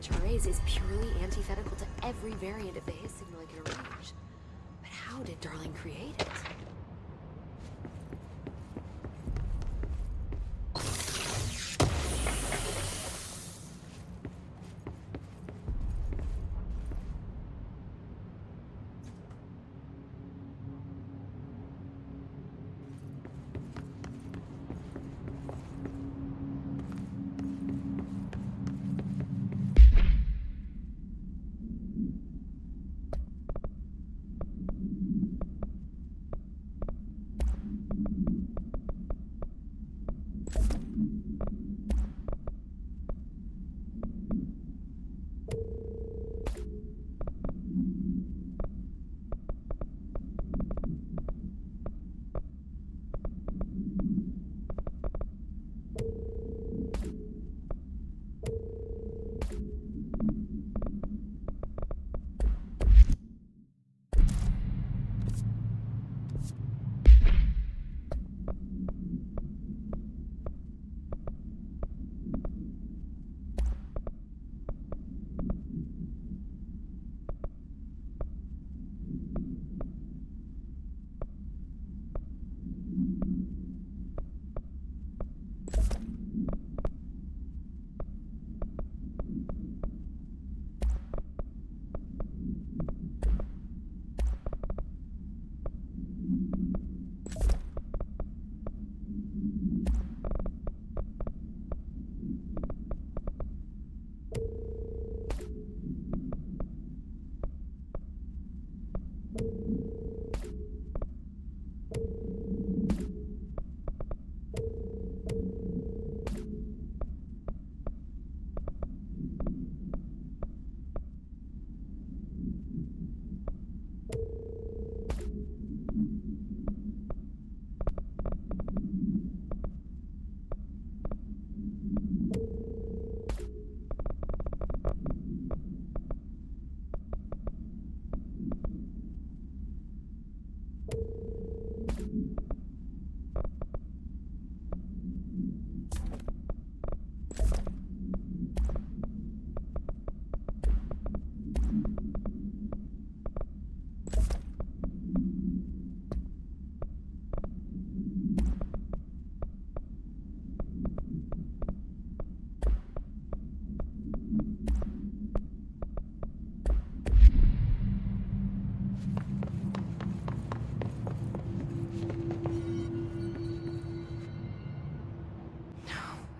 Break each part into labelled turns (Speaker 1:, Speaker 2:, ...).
Speaker 1: HRAs is purely antithetical to every variant of the Hiss signal it can arrange. But how did Darling create it?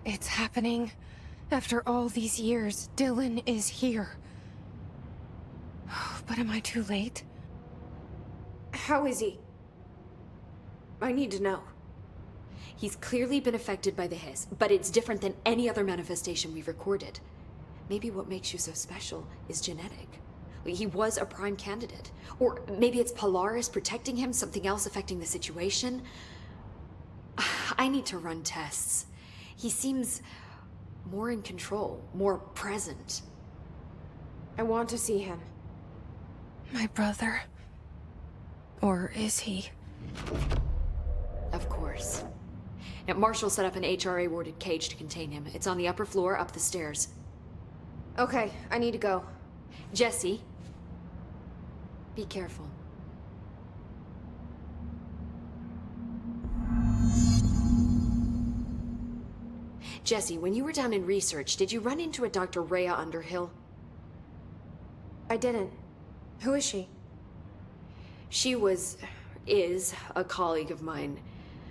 Speaker 2: It's happening. After all these years, Dylan is here. But am I too late?
Speaker 1: How is he? I need to know. He's clearly been affected by the Hiss, but it's different than any other manifestation we've recorded. Maybe what makes you so special is genetic. He was a prime candidate. Or maybe it's Polaris protecting him, something else affecting the situation. I need to run tests. He seems more in control, more present.
Speaker 2: I want to see him. My brother? Or is he?
Speaker 1: Of course. Now, Marshall set up an HRA-warded cage to contain him. It's on the upper floor, up the stairs.
Speaker 2: Okay, I need to go.
Speaker 1: Jesse, be careful. Jesse, when you were down in research, did you run into a Dr. Rhea Underhill?
Speaker 2: I didn't. Who is she?
Speaker 1: She is a colleague of mine.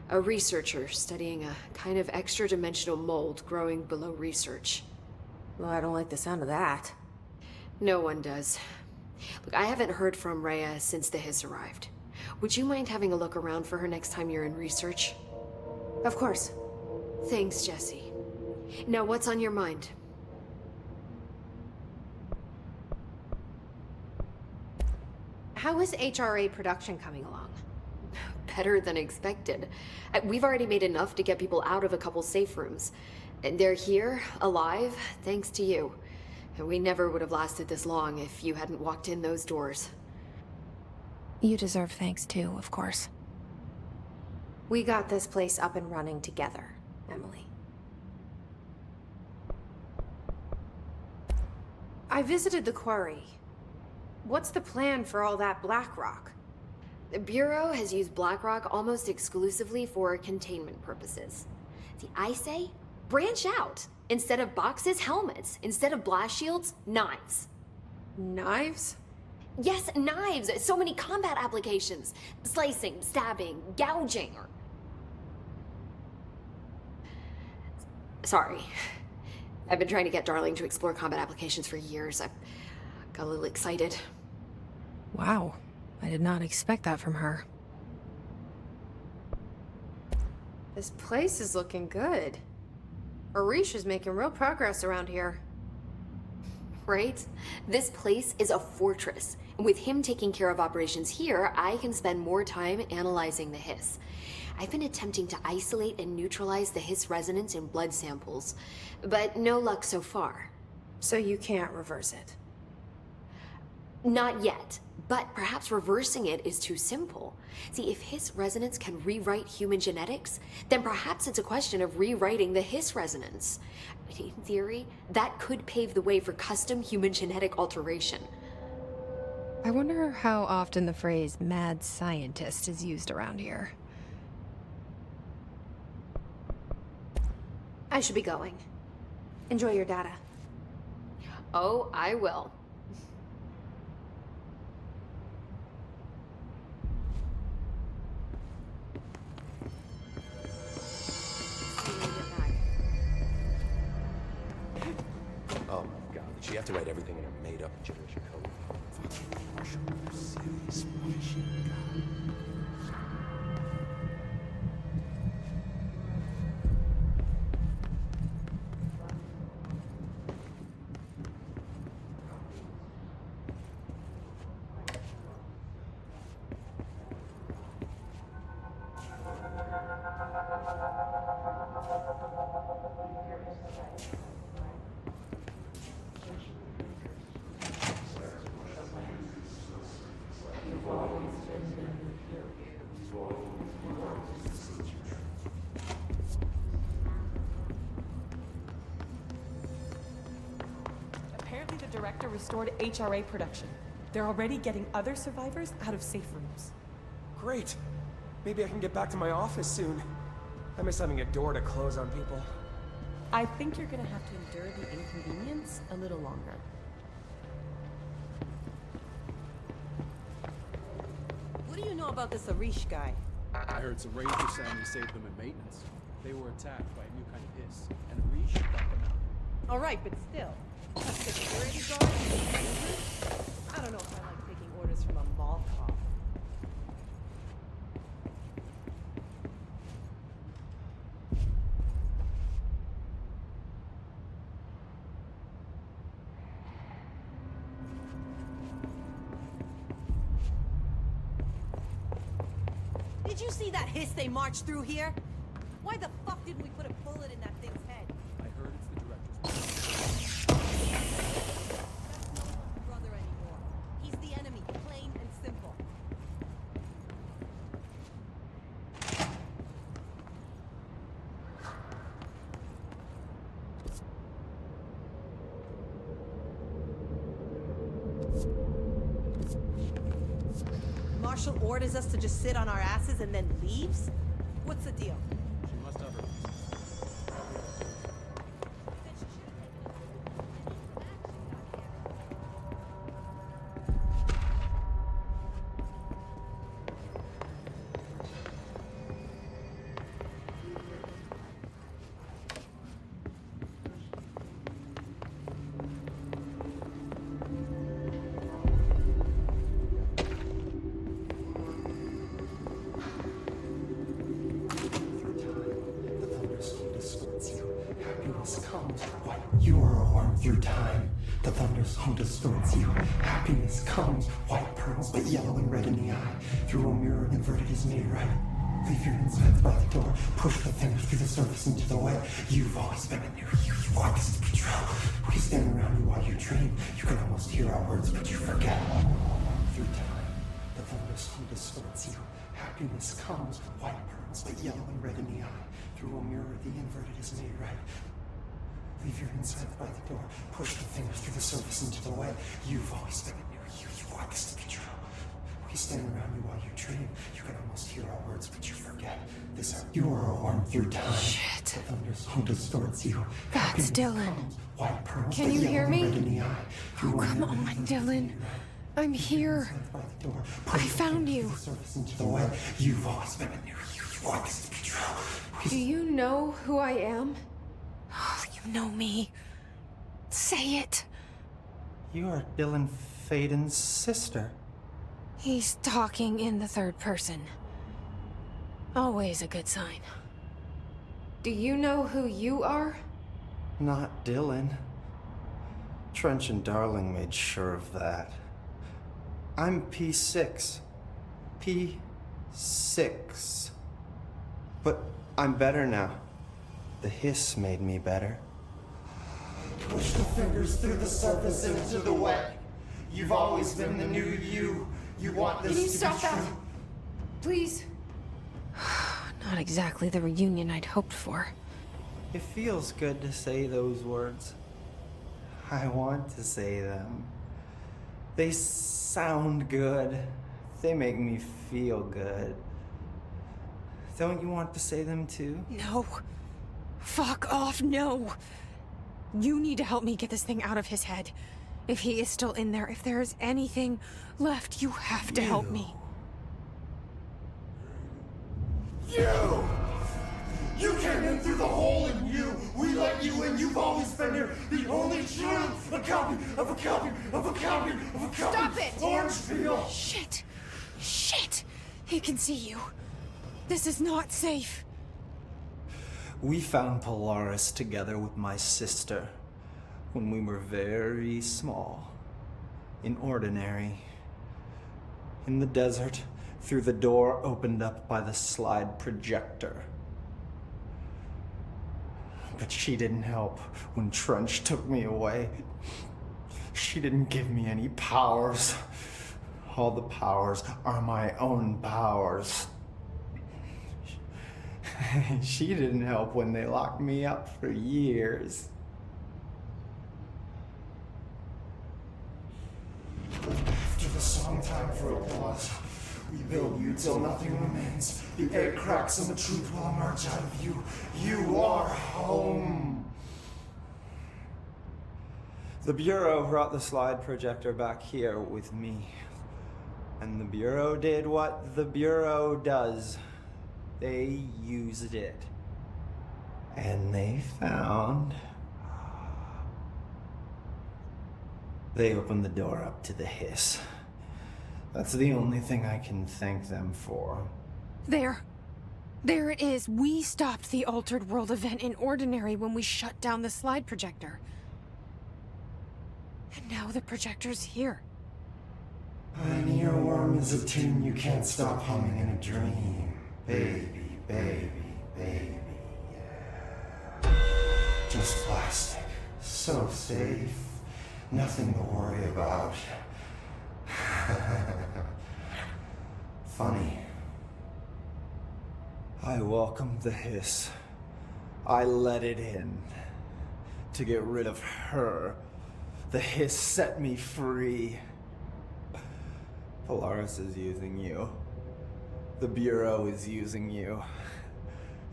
Speaker 1: A researcher studying a kind of extra-dimensional mold growing below research.
Speaker 2: Well, I don't like the sound of that.
Speaker 1: No one does. Look, I haven't heard from Rhea since the Hiss arrived. Would you mind having a look around for her next time you're in research?
Speaker 2: Of course.
Speaker 1: Thanks, Jesse. Now, what's on your mind?
Speaker 2: How is HRA production coming along?
Speaker 1: Better than expected. We've already made enough to get people out of a couple safe rooms. And they're here, alive, thanks to you. And we never would have lasted this long if you hadn't walked in those doors.
Speaker 2: You deserve thanks too, of course. We got this place up and running together, Emily. I visited the quarry. What's the plan for all that black rock?
Speaker 1: The Bureau has used Blackrock almost exclusively for containment purposes. See, I say, branch out. Instead of boxes, helmets. Instead of blast shields, knives.
Speaker 2: Knives?
Speaker 1: Yes, knives! So many combat applications. Slicing, stabbing, gouging, or... Sorry. I've been trying to get Darling to explore combat applications for years. I got a little excited.
Speaker 2: Wow. I did not expect that from her. This place is looking good. Arish is making real progress around here.
Speaker 1: Right? This place is a fortress. And with him taking care of operations here, I can spend more time analyzing the hiss. I've been attempting to isolate and neutralize the hiss resonance in blood samples, but no luck so far.
Speaker 2: So you can't reverse it?
Speaker 1: Not yet, but perhaps reversing it is too simple. See, if hiss resonance can rewrite human genetics, then perhaps it's a question of rewriting the hiss resonance. In theory, that could pave the way for custom human genetic alteration.
Speaker 2: I wonder how often the phrase mad scientist is used around here. I should be going. Enjoy your data.
Speaker 1: Oh, I will.
Speaker 3: Oh my god, did she have to write everything in a made-up gibberish code? Fucking Marshall, you're serious. What has she got?
Speaker 4: Apparently the director restored HRA production. They're already getting other survivors out of safe rooms.
Speaker 5: Great. Maybe I can get back to my office soon. I miss having a door to close on people.
Speaker 4: I think you're gonna have to endure the inconvenience a little longer.
Speaker 6: What do you know about this Arish guy?
Speaker 7: I heard some Ranger saying he saved them in maintenance. They were attacked by a new kind of hiss, and Arish got them out.
Speaker 6: Alright, but still. A security guard? I don't know if I like taking orders from a mall cop. Did you see that hiss they marched through here? Why the fuck didn't we put a bullet in that thing's head?
Speaker 7: I heard it's the director's
Speaker 6: Brother anymore. He's the enemy, plain and simple. Marshall orders us to just sit on our asses and then leaves? What's the deal?
Speaker 7: She must have her.
Speaker 8: You are a worm through time. The thunderstorm distorts you. Happiness comes, white pearls, but yellow and red in the eye. Through a mirror inverted is made right. Leave your insides by the door. Push the fingers through the surface into the way. You've always been in there. You walk as the patrol. We stand around you while you dream. You can almost hear our words, but you forget. Through time, the thunderstorm distorts you. Happiness comes, white pearls, but yellow and red in the eye. Through a mirror, the inverted is made right. Leave your insides by the door. Push the fingers through the surface into the wet. You've always been near you. You want this to be true. We stand around you while you dream. You can almost hear our words, but you forget. You are a worm through time.
Speaker 2: Shit.
Speaker 8: The thunder's home distorts you.
Speaker 2: That's Dylan.
Speaker 8: White pearls,
Speaker 2: Can you hear me?
Speaker 8: Oh,
Speaker 2: come on, Dylan. I'm here. I found you.
Speaker 8: You've always been near you. You want this to be true.
Speaker 1: Do you know who I am?
Speaker 2: Oh, you know me. Say it.
Speaker 9: You are Dylan Faden's sister.
Speaker 2: He's talking in the third person. Always a good sign.
Speaker 1: Do you know who you are?
Speaker 9: Not Dylan. Trench and Darling made sure of that. I'm P6. P6. But I'm better now. The hiss made me better.
Speaker 8: Push the fingers through the surface into the wet. You've always been the new you. You want this
Speaker 1: Can you
Speaker 8: to
Speaker 1: stop
Speaker 8: be
Speaker 1: that?
Speaker 8: true.
Speaker 1: Please?
Speaker 2: Not exactly the reunion I'd hoped for.
Speaker 9: It feels good to say those words. I want to say them. They sound good. They make me feel good. Don't you want to say them too?
Speaker 2: No. Fuck off, no. You need to help me get this thing out of his head. If he is still in there, if there is anything left, you have to help me.
Speaker 8: You! You came in through the hole in you! We let you in! You've always been here! The only truth! A copy of a copy of a copy of a copy!
Speaker 1: Stop it!
Speaker 8: Orange peel!
Speaker 2: Shit! Shit! He can see you. This is not safe.
Speaker 9: We found Polaris together with my sister when we were very small, in Ordinary, in the desert, through the door opened up by the slide projector. But she didn't help when Trench took me away. She didn't give me any powers. All the powers are my own powers. She didn't help when they locked me up for years.
Speaker 8: After the song time for applause, we build you till nothing remains. The egg cracks and the truth will emerge out of you. You are home.
Speaker 9: The Bureau brought the slide projector back here with me. And the Bureau did what the Bureau does. They used it. And they found... They opened the door up to the hiss. That's the only thing I can thank them for.
Speaker 2: There. There it is. We stopped the Altered World event in Ordinary when we shut down the slide projector. And now the projector's here.
Speaker 8: An earworm is a tune you can't stop humming in a dream. Baby, baby, baby, yeah. Just plastic. So safe. Nothing to worry about. Funny.
Speaker 9: I welcomed the hiss. I let it in. To get rid of her. The hiss set me free. Polaris is using you. The Bureau is using you.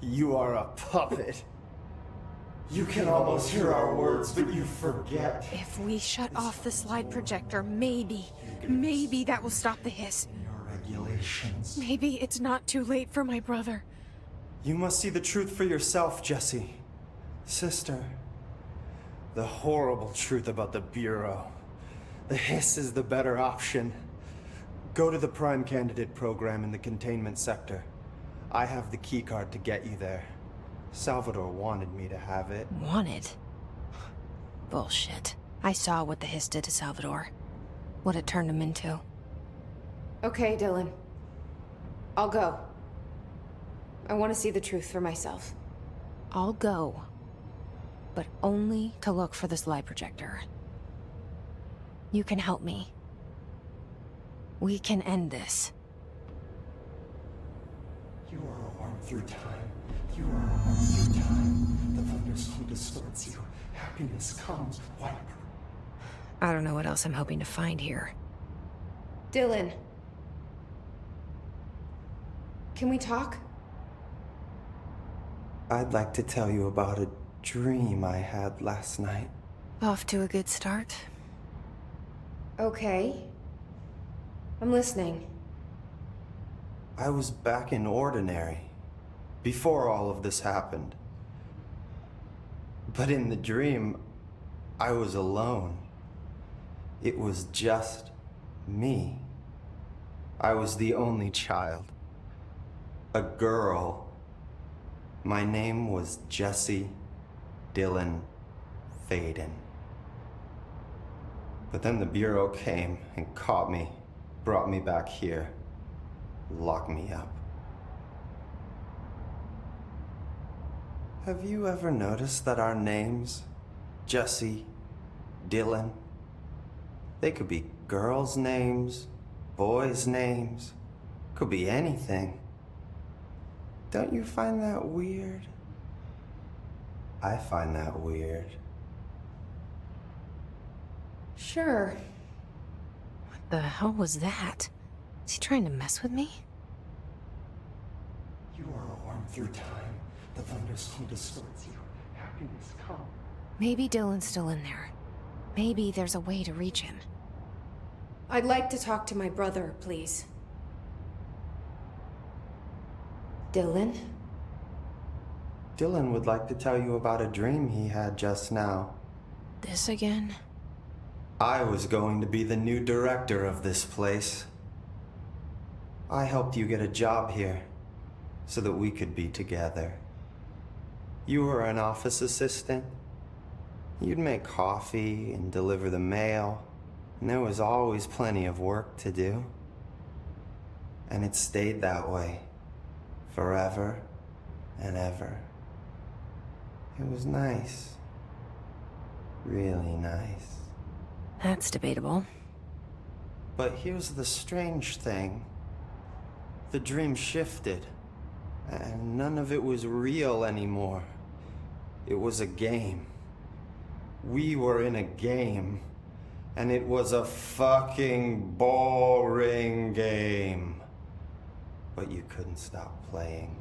Speaker 9: You are a puppet.
Speaker 8: You can almost hear our words, but you forget.
Speaker 2: If we shut off the slide projector, maybe that will stop the hiss.
Speaker 8: Your regulations.
Speaker 2: Maybe it's not too late for my brother.
Speaker 9: You must see the truth for yourself, Jesse. Sister. The horrible truth about the Bureau. The hiss is the better option. Go to the Prime Candidate program in the containment sector. I have the keycard to get you there. Salvador wanted me to have it.
Speaker 2: Wanted? Bullshit. I saw what the hiss did to Salvador. What it turned him into.
Speaker 1: Okay, Dylan. I'll go. I want to see the truth for myself.
Speaker 2: I'll go. But only to look for the slide projector. You can help me. We can end this.
Speaker 8: You are a worm through time. You are a worm through time. The thunder thunderstorm distorts you. Happiness comes, white pearls.
Speaker 2: I don't know what else I'm hoping to find here.
Speaker 1: Dylan. Can we talk?
Speaker 9: I'd like to tell you about a dream I had last night.
Speaker 2: Off to a good start.
Speaker 1: Okay. I'm listening.
Speaker 9: I was back in Ordinary, before all of this happened. But in the dream, I was alone. It was just me. I was the only child. A girl. My name was Jesse Dylan Faden. But then the Bureau came and caught me, brought me back here, locked me up. Have you ever noticed that our names, Jesse, Dylan, they could be girls' names, boys' names, could be anything. Don't you find that weird? I find that weird.
Speaker 1: Sure.
Speaker 2: What the hell was that? Is he trying to mess with me?
Speaker 8: You are a worm through time. The thunderstorm distorts you. Happiness comes.
Speaker 2: Maybe Dylan's still in there. Maybe there's a way to reach him.
Speaker 1: I'd like to talk to my brother, please. Dylan?
Speaker 9: Dylan would like to tell you about a dream he had just now.
Speaker 2: This again?
Speaker 9: I was going to be the new director of this place. I helped you get a job here so that we could be together. You were an office assistant. You'd make coffee and deliver the mail, and there was always plenty of work to do. And it stayed that way, forever and ever. It was nice. Really nice.
Speaker 2: That's debatable.
Speaker 9: But here's the strange thing. The dream shifted, and none of it was real anymore. It was a game. We were in a game, and it was a fucking boring game. But you couldn't stop playing.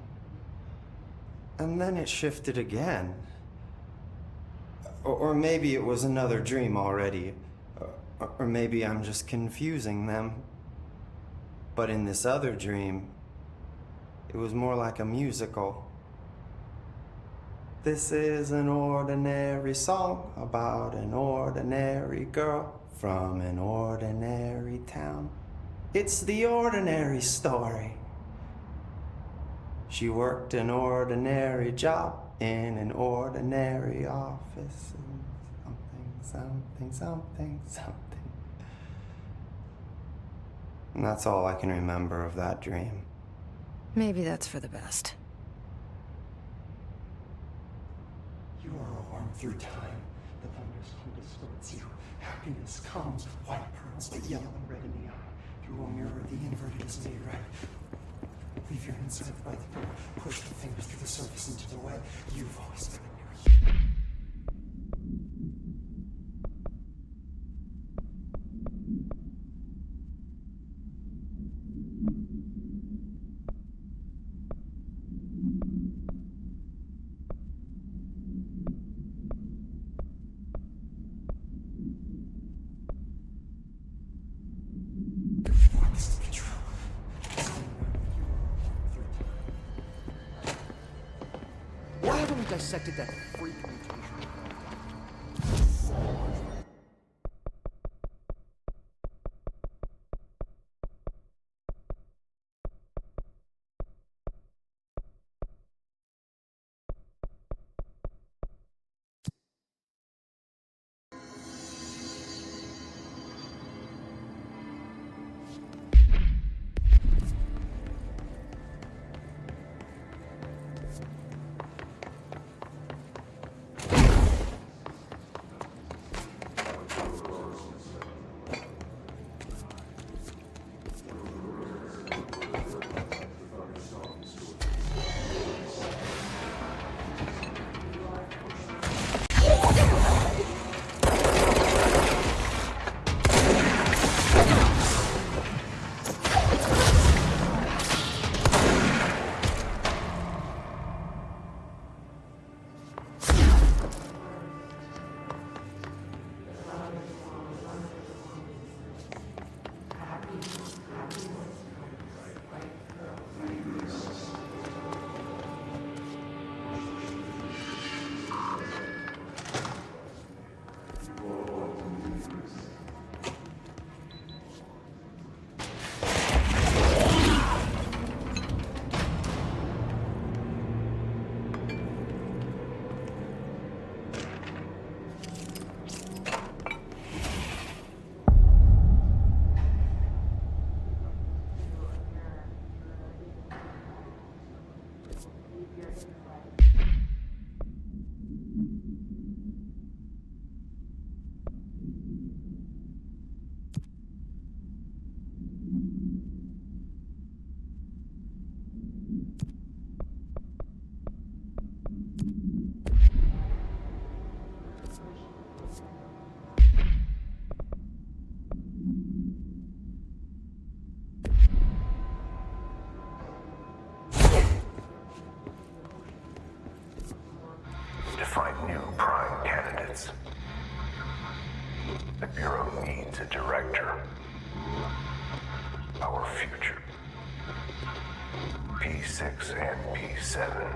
Speaker 9: And then it shifted again. Or maybe it was another dream already. Or maybe I'm just confusing them. But in this other dream, it was more like a musical. This is an ordinary song about an ordinary girl from an ordinary town. It's the ordinary story. She worked an ordinary job in an ordinary office. Something. And that's all I can remember of that dream.
Speaker 2: Maybe that's for the best.
Speaker 8: You are a worm through time. The thunderstorm distorts you. Happiness comes, white pearls, but yellow and red in the eye. Through a mirror, the inverted is made right. Leave your inside by the door. Push the fingers through the surface into the wet. You've always been in your...
Speaker 3: Why haven't we dissected that freak mutation?
Speaker 10: Bureau needs a director. Our future. P6 and P7.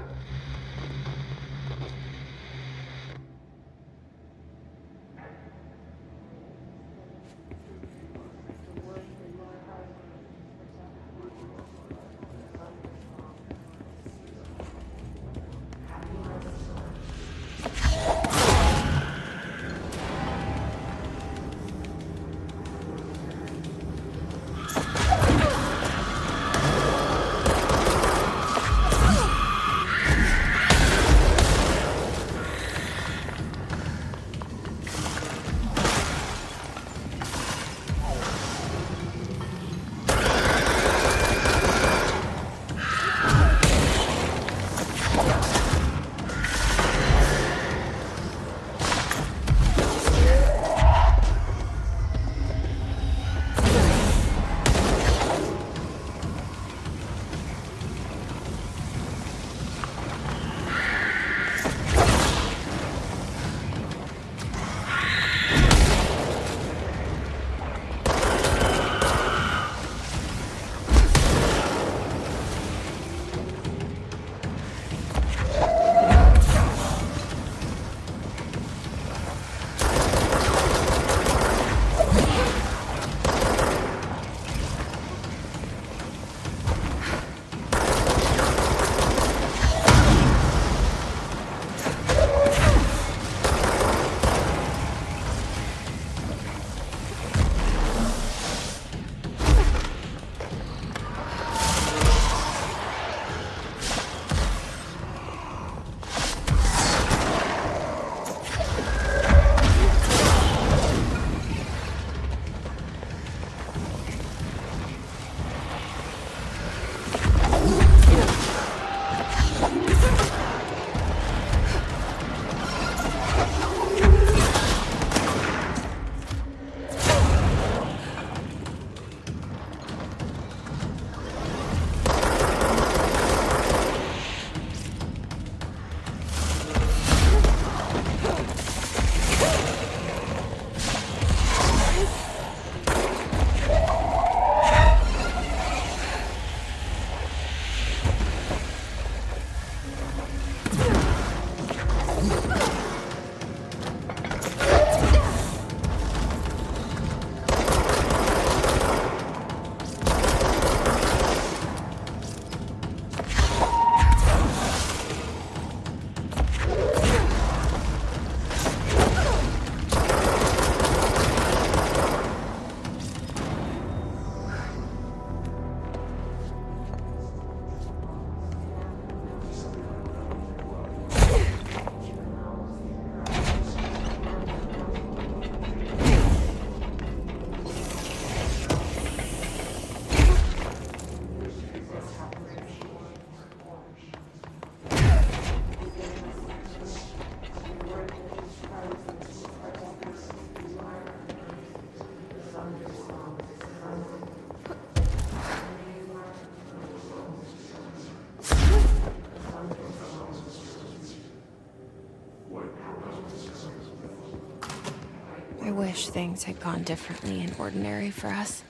Speaker 2: I wish things had gone differently in Ordinary for us.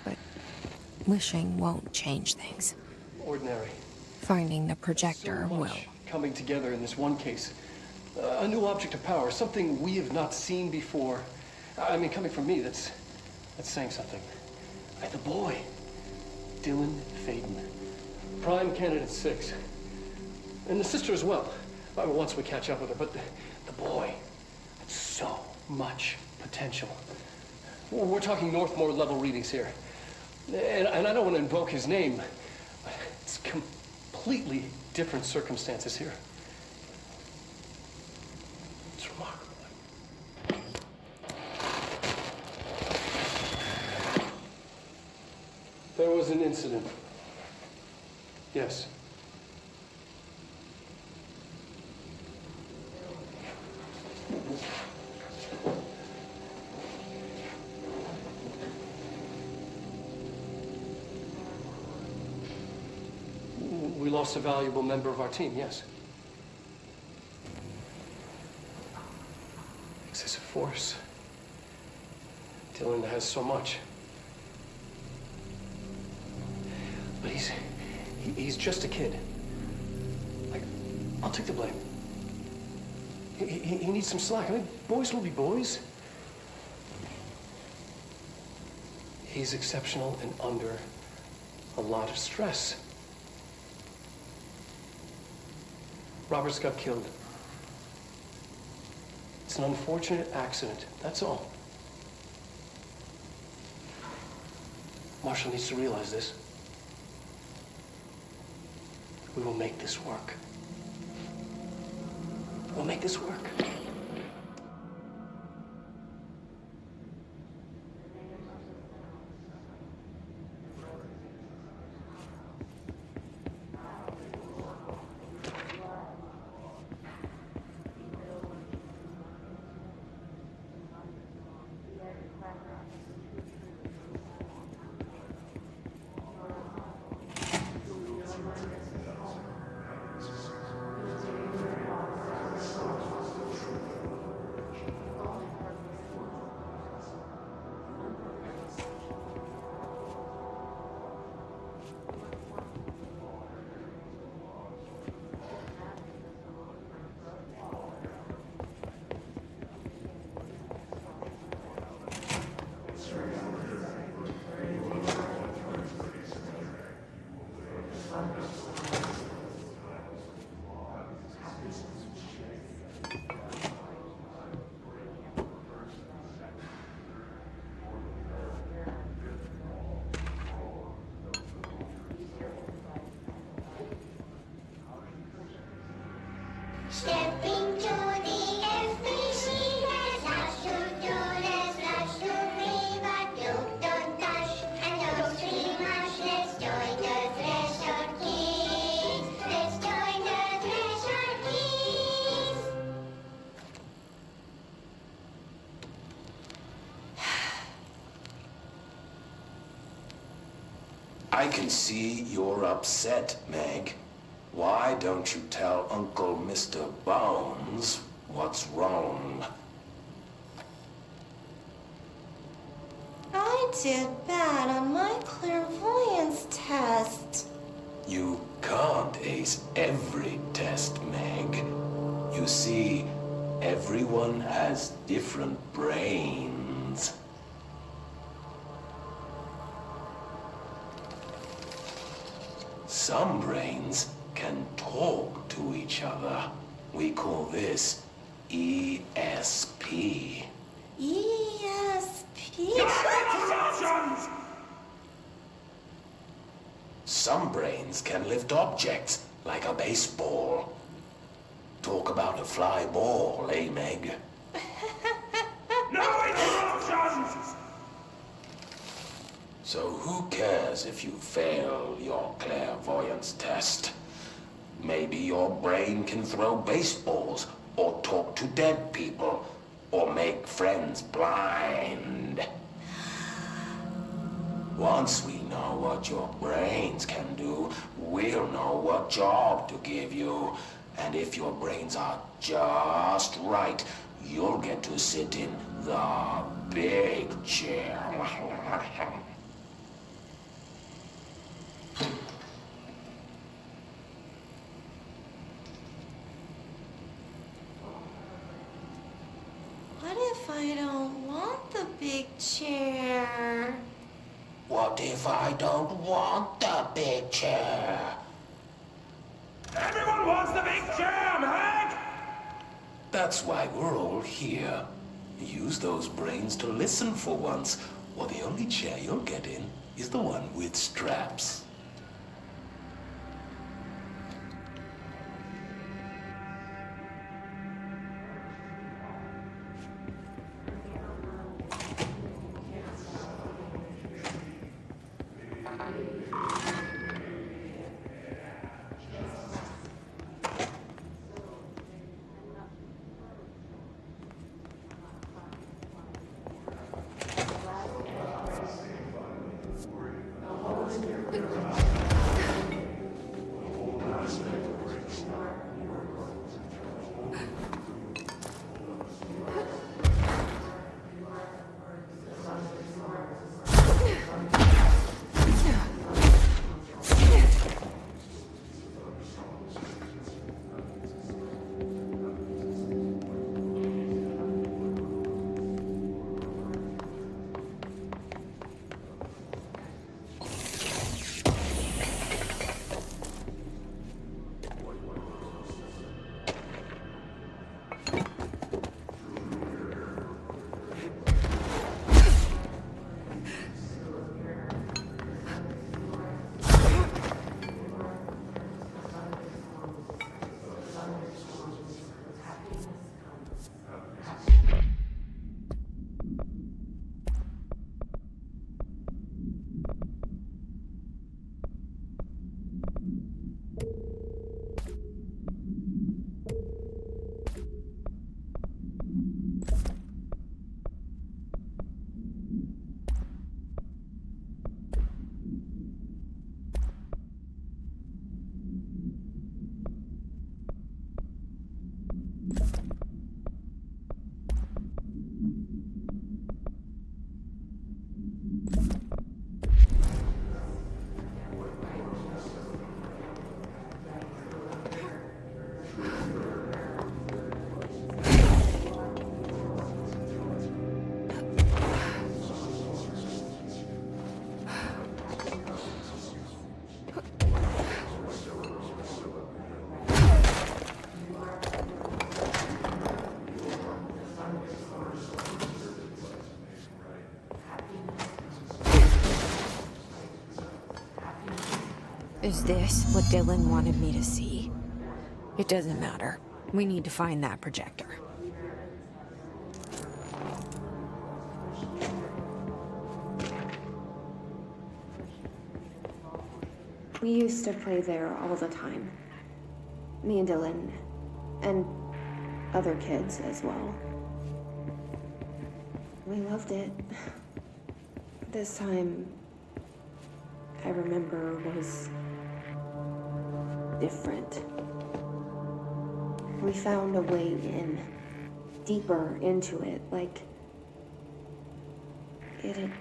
Speaker 2: But wishing won't change things.
Speaker 11: Ordinary.
Speaker 2: Finding the projector
Speaker 11: So much
Speaker 2: will.
Speaker 11: coming together in this one case. A new object of power, something we have not seen before. I mean, coming from me, that's saying something. The boy, Dylan Faden, prime candidate 6. And the sister as well. Once we catch up with her, but the boy, so much potential. We're talking Northmore level readings here. And I don't want to invoke his name. It's completely different circumstances here. It's remarkable. There was an incident. Yes. We lost a valuable member of our team, yes. Excessive force. Dylan has so much. But he's just a kid. I'll take the blame. He needs some slack. I mean, boys will be boys. He's exceptional and under a lot of stress. Roberts got killed. It's an unfortunate accident, that's all. Marshall needs to realize this. We will make this work. We'll make this work.
Speaker 12: Stepping to the FBC, there's lots to do, there's lots to read, but don't dash and don't scream much. Let's join the Thresher Kids. Let's join the Thresher Kids.
Speaker 10: I can see you're upset, Meg. Why don't you tell Uncle Mr. Bones what's wrong?
Speaker 12: I did bad on my clairvoyance test.
Speaker 10: You can't ace every test, Meg. You see, everyone has different brains. Some brains can talk to each other. We call this ESP.
Speaker 12: ESP?
Speaker 10: Some brains can lift objects, like a baseball. Talk about a fly ball, eh, Meg? No interruptions! So who cares if you fail your clairvoyance test? Maybe your brain can throw baseballs, or talk to dead people, or make friends blind. Once we know what your brains can do, we'll know what job to give you. And if your brains are just right, you'll get to sit in the big chair.
Speaker 12: What if I don't want the big chair?
Speaker 10: What if I don't want the big chair? Everyone wants the big chair, Meg! That's why we're all here. Use those brains to listen for once, or the only chair you'll get in is the one with straps.
Speaker 2: Is this what Dylan wanted me to see? It doesn't matter. We need to find that projector.
Speaker 1: We used to play there all the time. Me and Dylan, and other kids as well. We loved it. This time, I remember, was different. We found a way in, deeper into it, like it had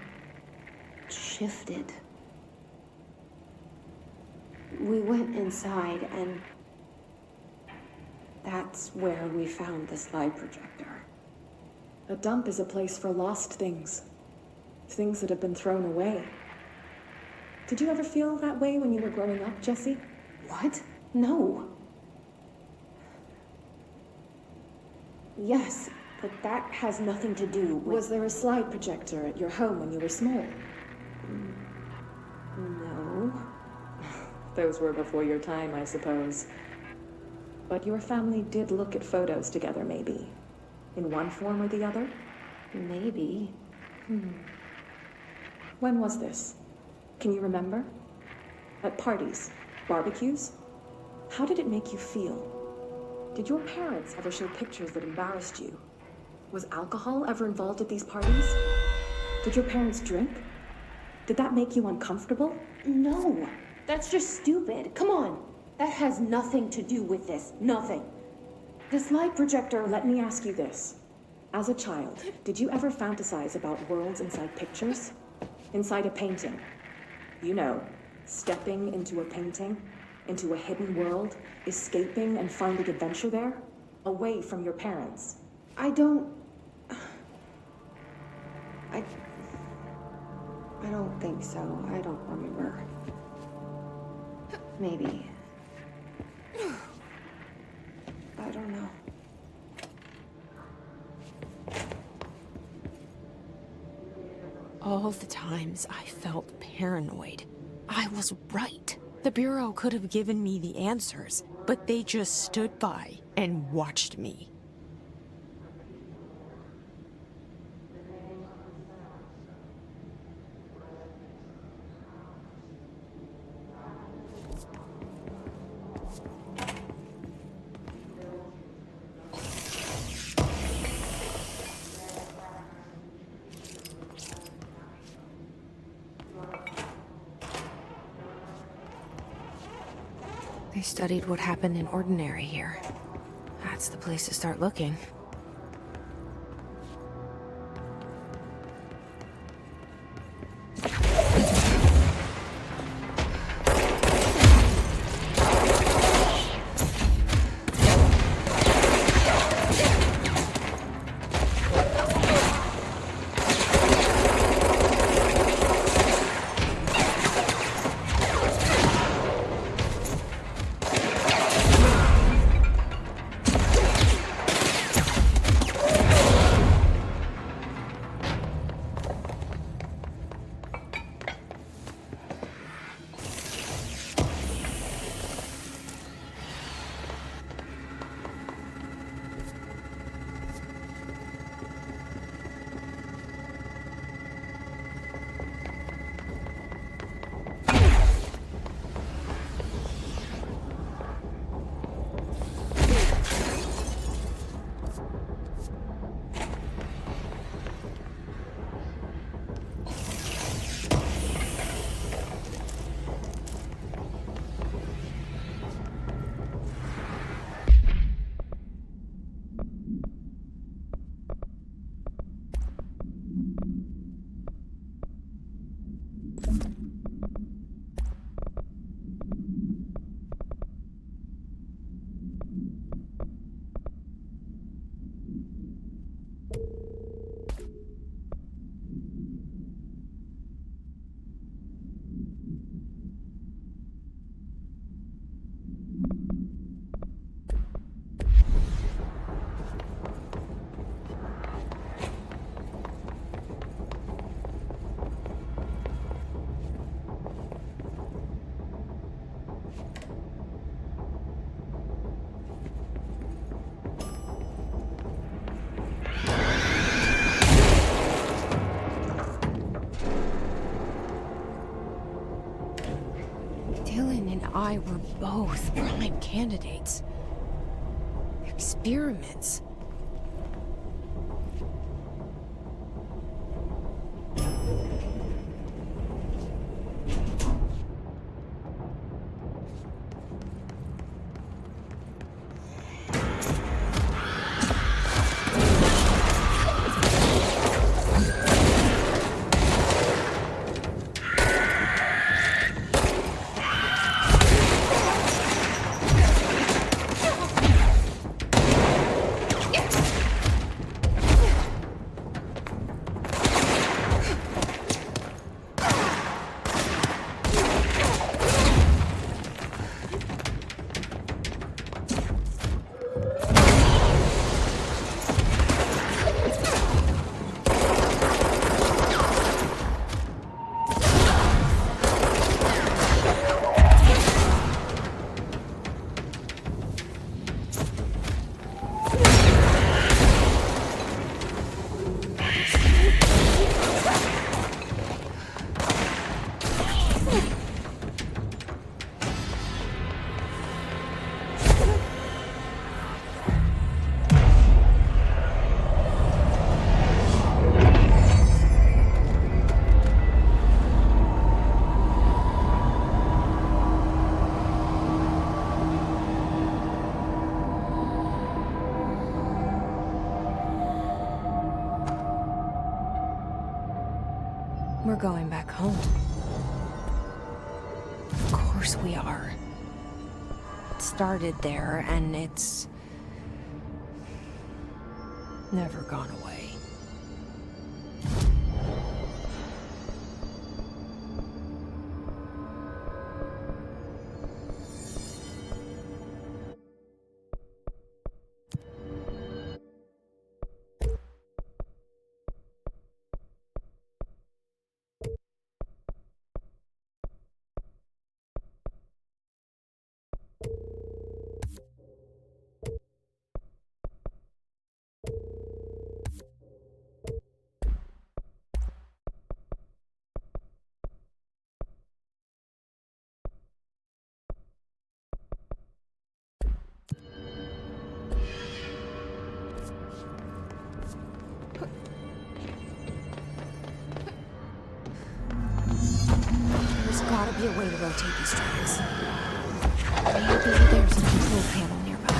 Speaker 1: shifted. We went inside, and that's where we found the slide projector.
Speaker 13: A dump is a place for lost things. Things that have been thrown away. Did you ever feel that way when you were growing up, Jesse?
Speaker 1: What? No. Yes, but that has nothing to do with...
Speaker 13: Was there a slide projector at your home when you were small?
Speaker 1: No.
Speaker 13: Those were before your time, I suppose. But your family did look at photos together, maybe. In one form or the other?
Speaker 1: Maybe.
Speaker 13: When was this? Can you remember? At parties? Barbecues? How did it make you feel? Did your parents ever show pictures that embarrassed you? Was alcohol ever involved at these parties? Did your parents drink? Did that make you uncomfortable?
Speaker 1: No. That's just stupid. Come on. That has nothing to do with this. Nothing.
Speaker 13: The slide projector, let me ask you this. As a child, did you ever fantasize about worlds inside pictures? Inside a painting? You know, stepping into a painting, into a hidden world, escaping and finding adventure there, away from your parents.
Speaker 1: I don't think so. I don't remember. Maybe. I don't know.
Speaker 2: All the times I felt paranoid, I was right. The Bureau could have given me the answers, but they just stood by and watched me. They studied what happened in Ordinary here. That's the place to start looking. Dylan and I were both prime candidates. Experiments. We're going back home. Of course we are. It started there, and it's never gone away. There's gotta be a way to rotate these tracks. Maybe there's a control panel nearby.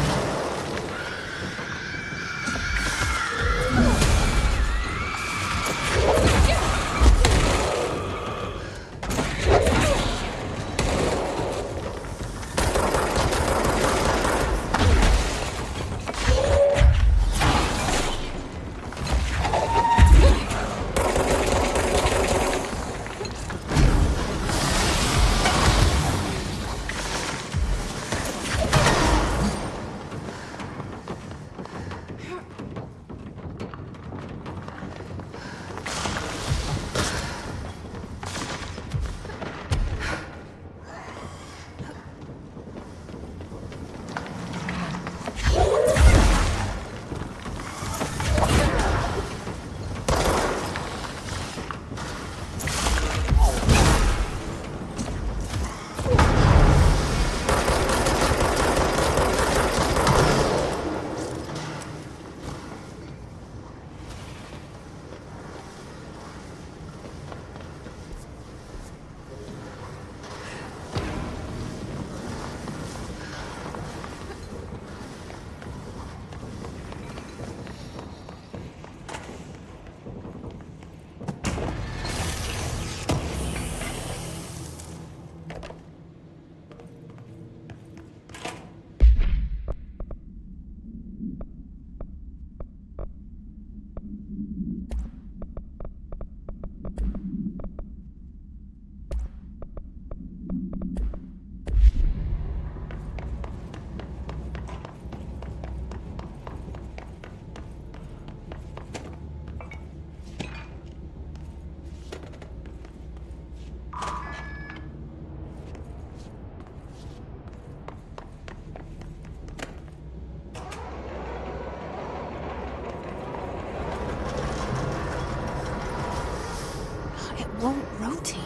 Speaker 2: It won't rotate.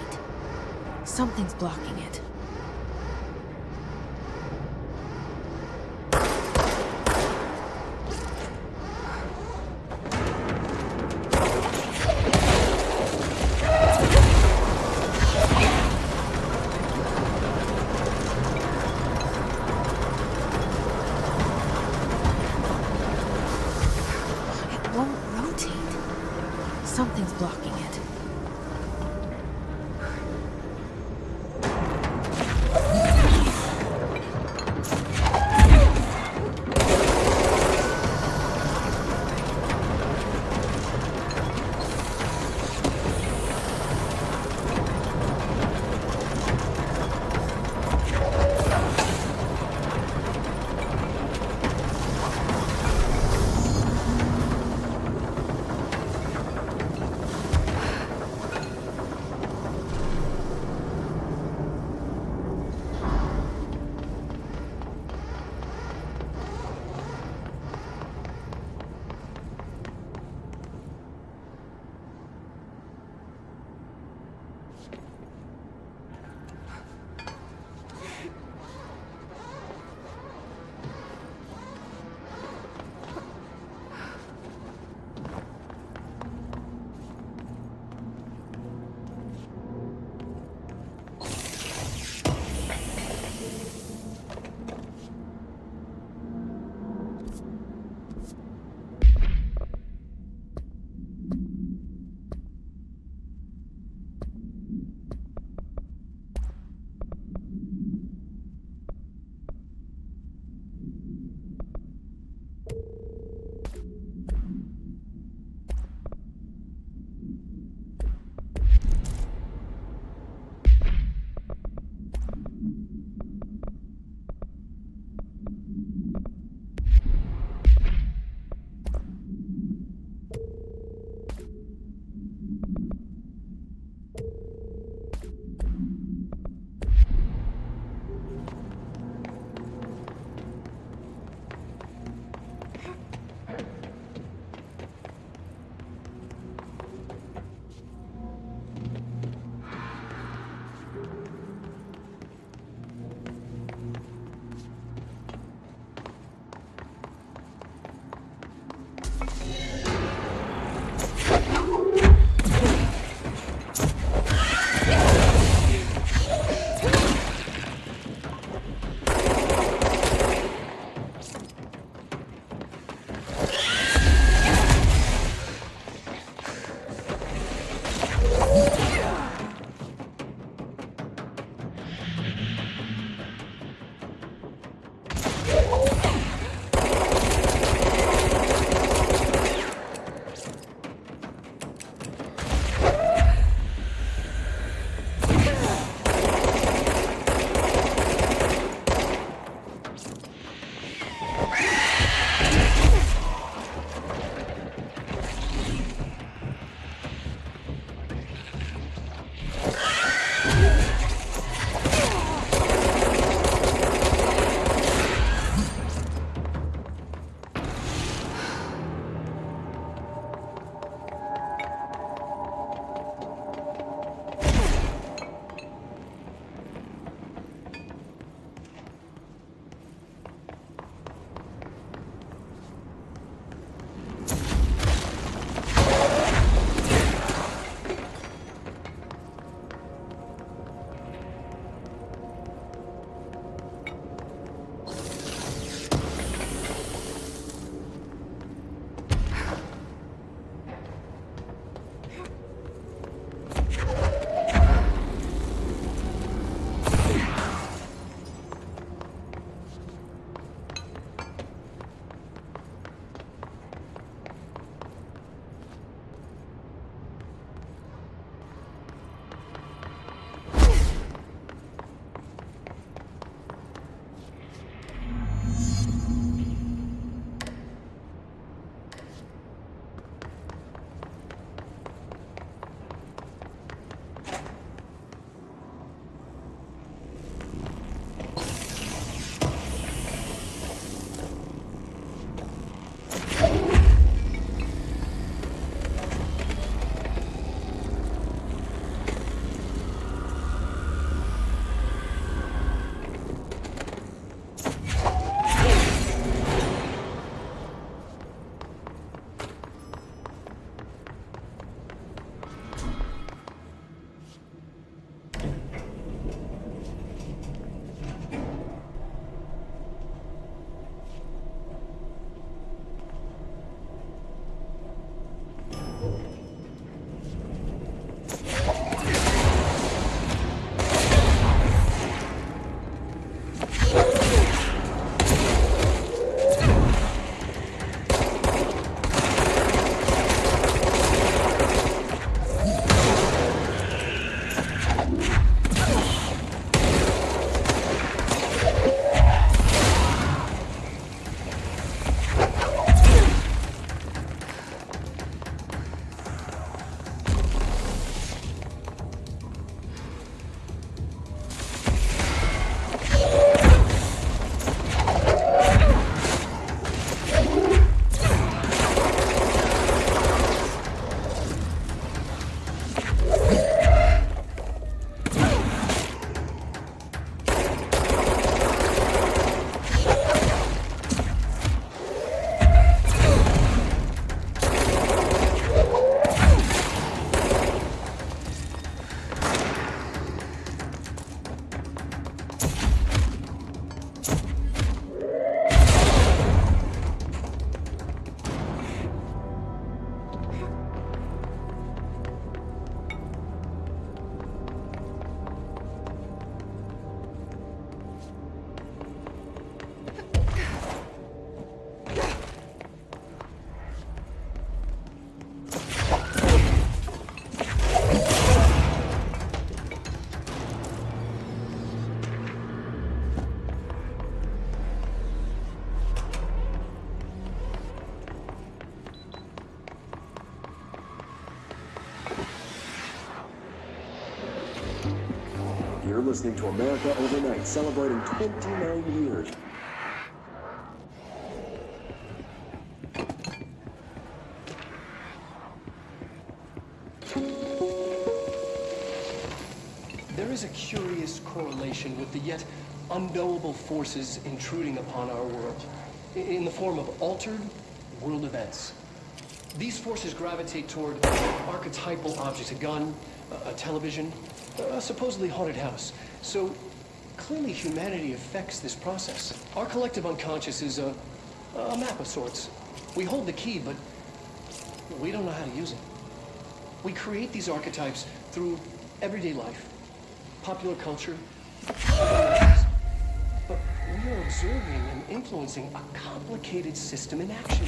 Speaker 2: Something's blocking it. Something's blocking it.
Speaker 14: You're listening to America Overnight, celebrating 29 years.
Speaker 11: There is a curious correlation with the yet unknowable forces intruding upon our world, in the form of altered world events. These forces gravitate toward archetypal objects, a gun, a television, a supposedly haunted house. So clearly humanity affects this process. Our collective unconscious is a map of sorts. We hold the key, but we don't know how to use it. We create these archetypes through everyday life, popular culture, but we are observing and influencing a complicated system in action.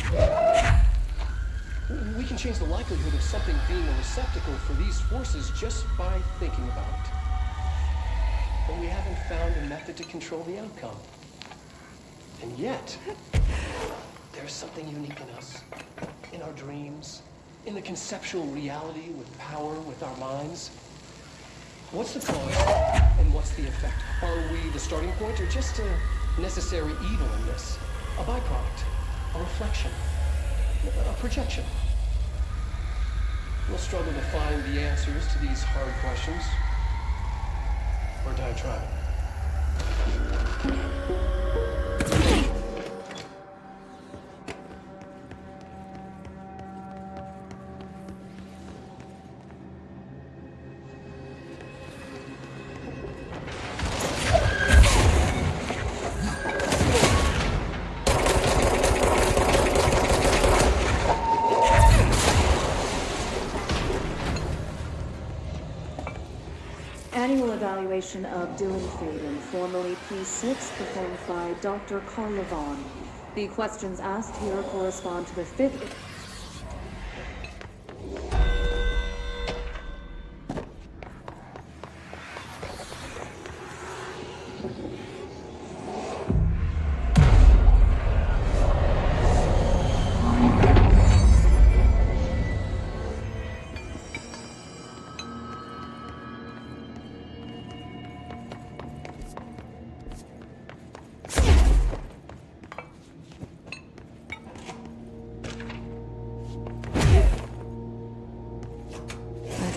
Speaker 11: We can change the likelihood of something being a receptacle for these forces just by thinking about it. But we haven't found a method to control the outcome. And yet, there's something unique in us, in our dreams, in the conceptual reality with power with our minds. What's the cause and what's the effect? Are we the starting point or just a necessary evil in this? A byproduct, a reflection, a projection? We'll struggle to find the answers to these hard questions. Or die trying.
Speaker 13: Annual evaluation of Dylan Faden, formerly P6, performed by Dr. Carl Levon. The questions asked here correspond to the fifth.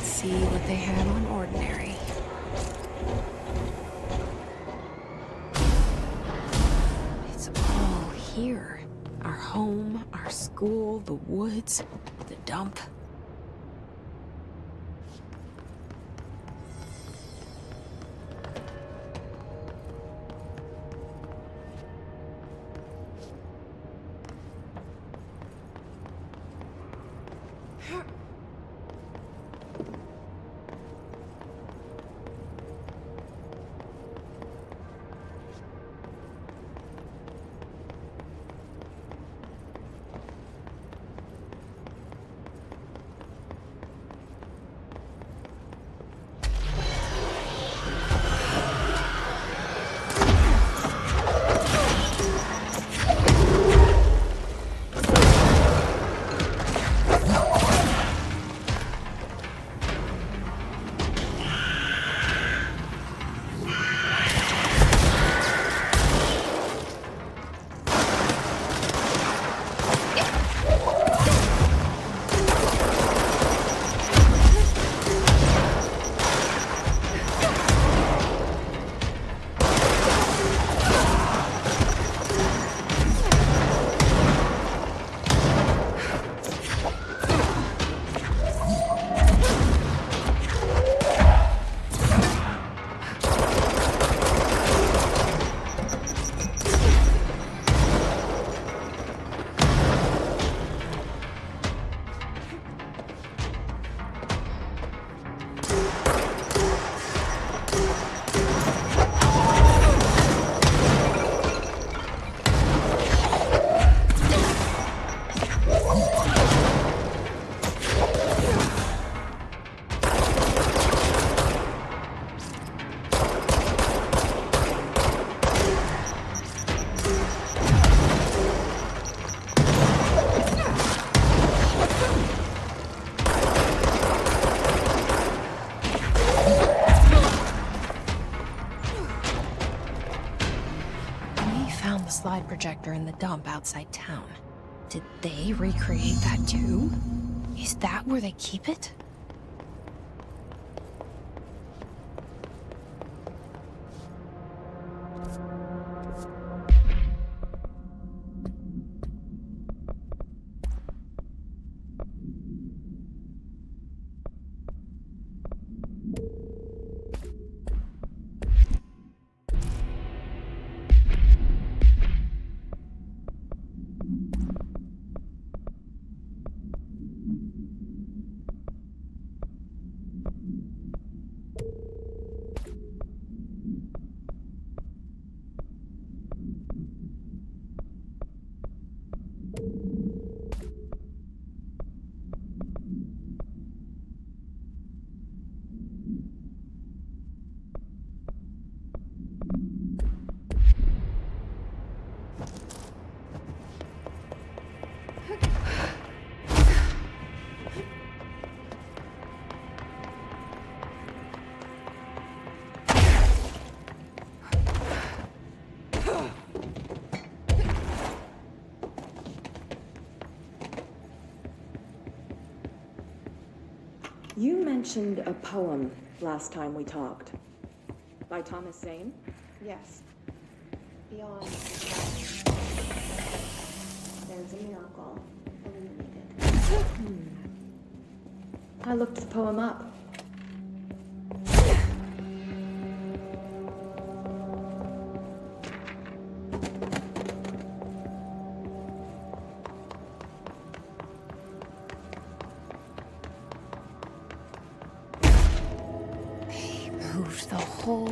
Speaker 2: See what they have on Ordinary. It's all here. Our home, our school, the woods, the dump. the slide projector in the dump outside town. Did they recreate that too? Is that where they keep it?
Speaker 13: You mentioned a poem last time we talked. By Thomas Zane?
Speaker 15: Yes. Beyond. There's a miracle illuminated.
Speaker 13: I looked the poem up.
Speaker 2: Moved the whole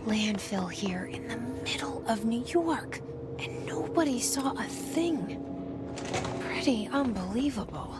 Speaker 2: landfill here in the middle of New York, and nobody saw a thing. Pretty unbelievable.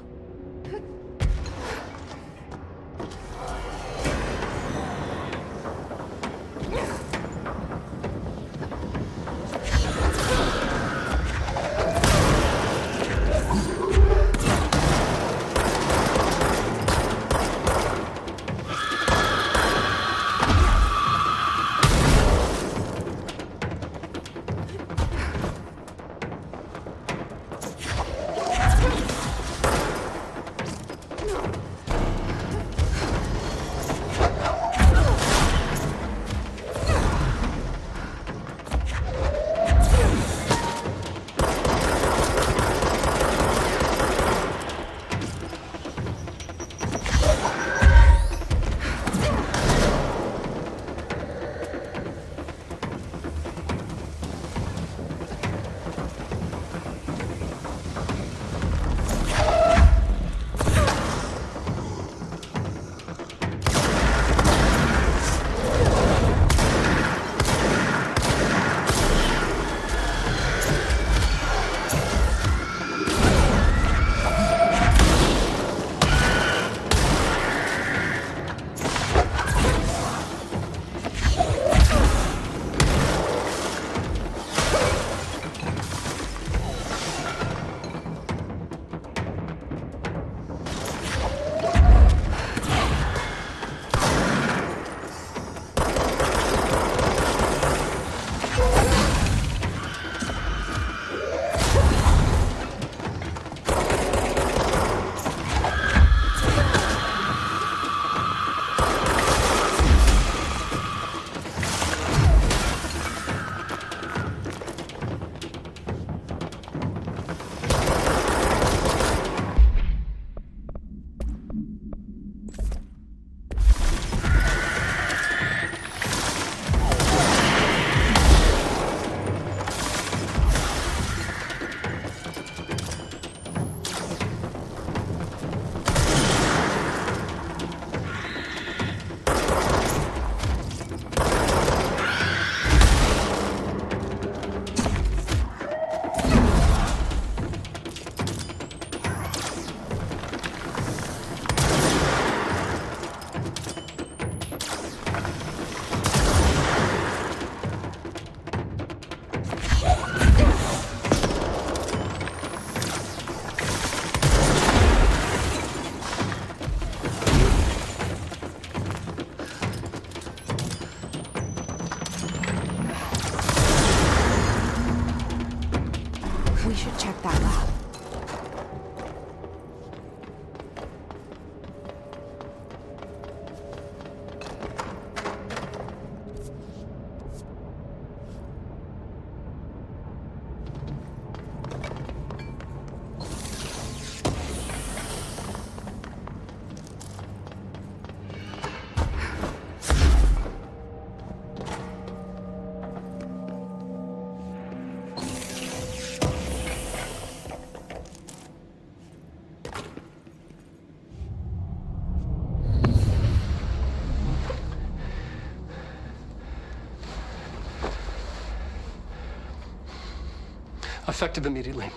Speaker 11: Effective immediately.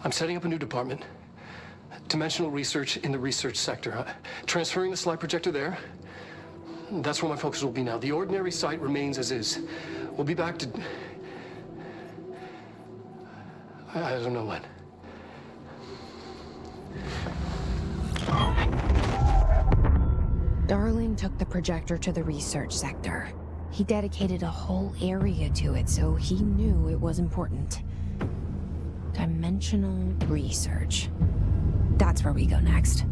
Speaker 11: I'm setting up a new department. Dimensional research in the research sector. Transferring the slide projector there. That's where my focus will be now. The ordinary site remains as is. We'll be back to... I don't know when.
Speaker 2: Darling took the projector to the research sector. He dedicated a whole area to it, so he knew it was important. Dimensional research. That's where we go next.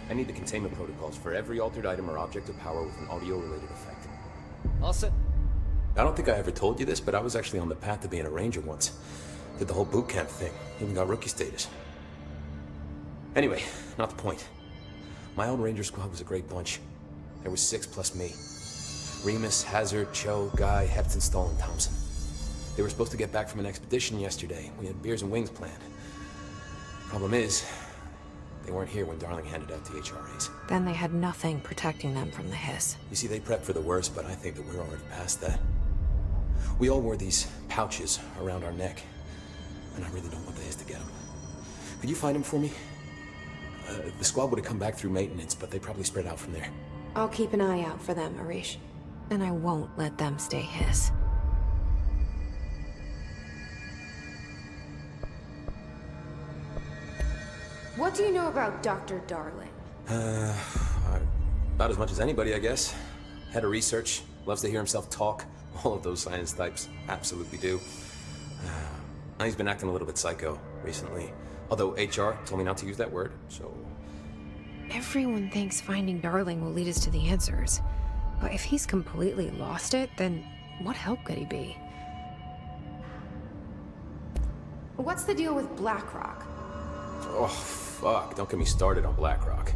Speaker 3: I need the containment protocols for every altered item or object of power with an audio-related effect.
Speaker 16: All set.
Speaker 3: I don't think I ever told you this, but I was actually on the path to being a ranger once. Did the whole boot camp thing. Even got rookie status. Anyway, not the point. My own ranger squad was a great bunch. There was 6 plus me. Remus, Hazard, Cho, Guy, Hepton, Stoll, and Thompson. They were supposed to get back from an expedition yesterday. We had beers and wings planned. Problem is, they weren't here when Darling handed out the HRAs.
Speaker 2: Then they had nothing protecting them from the hiss.
Speaker 3: You see, they prepped for the worst, but I think that we're already past that. We all wore these pouches around our neck, and I really don't want the hiss to get them. Could you find them for me? The squad would have come back through maintenance, but they probably spread out from there.
Speaker 2: I'll keep an eye out for them, Arish. And I won't let them stay hiss.
Speaker 1: What do you know about Dr. Darling?
Speaker 3: About as much as anybody, I guess. Head of research, loves to hear himself talk. All of those science types absolutely do. He's been acting a little bit psycho recently. Although HR told me not to use that word, so...
Speaker 2: Everyone thinks finding Darling will lead us to the answers. But if he's completely lost it, then what help could he be?
Speaker 1: What's the deal with BlackRock?
Speaker 3: Oh, fuck. Don't get me started on BlackRock.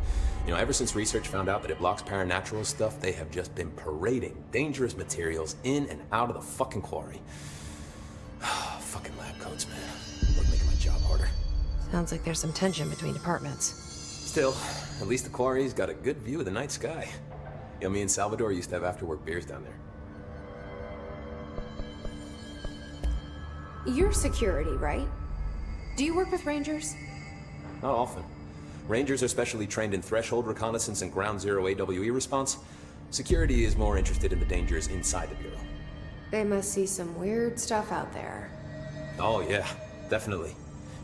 Speaker 3: You know, ever since research found out that it blocks paranatural stuff, they have just been parading dangerous materials in and out of the fucking quarry. Fucking lab coats, man. Look, making my job harder.
Speaker 2: Sounds like there's some tension between departments.
Speaker 3: Still, at least the quarry's got a good view of the night sky. You know, me and Salvador used to have after-work beers down there.
Speaker 1: You're security, right? Do you work with Rangers?
Speaker 3: Not often. Rangers are specially trained in threshold reconnaissance and ground zero AWE response. Security is more interested in the dangers inside the Bureau.
Speaker 1: They must see some weird stuff out there.
Speaker 3: Oh yeah, definitely.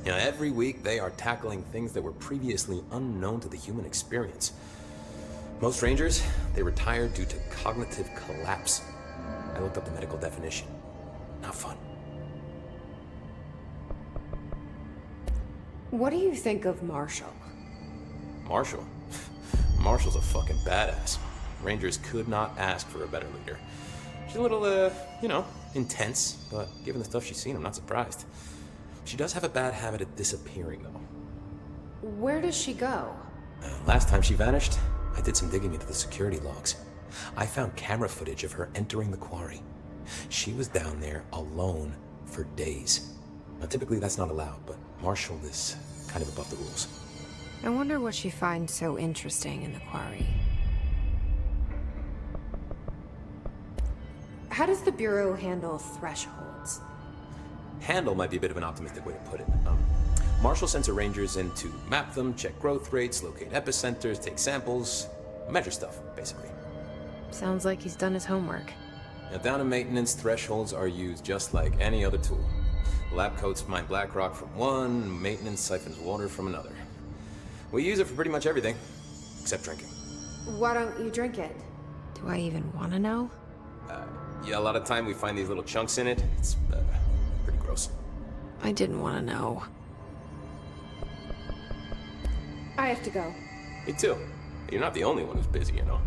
Speaker 3: You know, every week they are tackling things that were previously unknown to the human experience. Most Rangers, they retire due to cognitive collapse. I looked up the medical definition. Not fun.
Speaker 1: What do you think of Marshall?
Speaker 3: Marshall? Marshall's a fucking badass. Rangers could not ask for a better leader. She's a little, you know, intense, but given the stuff she's seen, I'm not surprised. She does have a bad habit of disappearing, though.
Speaker 1: Where does she go?
Speaker 3: Last time she vanished, I did some digging into the security logs. I found camera footage of her entering the quarry. She was down there alone for days. Now, typically that's not allowed, but Marshall is kind of above the rules.
Speaker 2: I wonder what she finds so interesting in the quarry.
Speaker 1: How does the Bureau handle thresholds?
Speaker 3: Handle might be a bit of an optimistic way to put it. Marshall sends her Rangers in to map them, check growth rates, locate epicenters, take samples, measure stuff, basically.
Speaker 2: Sounds like he's done his homework.
Speaker 3: Now, down in maintenance, thresholds are used just like any other tool. Lab coats mine BlackRock from one, maintenance siphons water from another. We use it for pretty much everything, except drinking.
Speaker 1: Why don't you drink it?
Speaker 2: Do I even want to know?
Speaker 3: Yeah, a lot of time we find these little chunks in it. It's pretty gross.
Speaker 2: I didn't want to know.
Speaker 1: I have to go.
Speaker 3: Me too. You're not the only one who's busy, you know.